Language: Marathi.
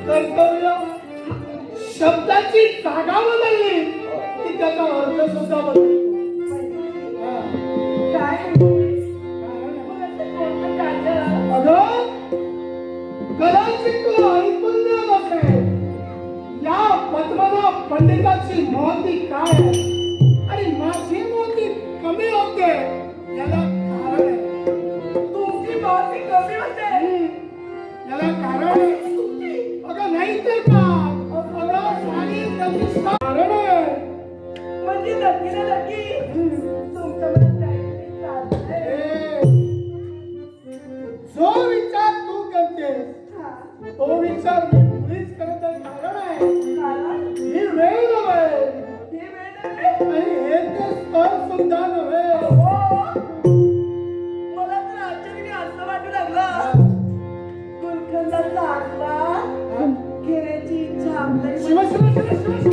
कर्तव्य शब्दाची जागा बदलली की त्याचा अर्थ सुद्धा बदलतो. अगं कदाचित तुला ऐकून देत असेल या पद्मनाभ पंडिताची महती काय आहे आणि माझी महती कमी होते याला कारण आहे. तुमची महती कमी होते याला कारण आहे. अगं नाही तर का अगं सारी प्रतिष्ठा कारण आहे. म्हणजे नक्की ना नक्की तुमच्या मनात काहीतरी चाललंय. जो विचार तू करतेस तो विचार मी मुळीच करत आहे. कारण आहे ही वेळ नव्हे ही वेळ नव्हे. आणि हे ते स्थळ सुद्धा नव्हे. मला तर आश्चर्याने असं वाटू लागलं गुलखंदाचा आत्मा घेण्याची इच्छा आपल्या शिव शिव शिव शिव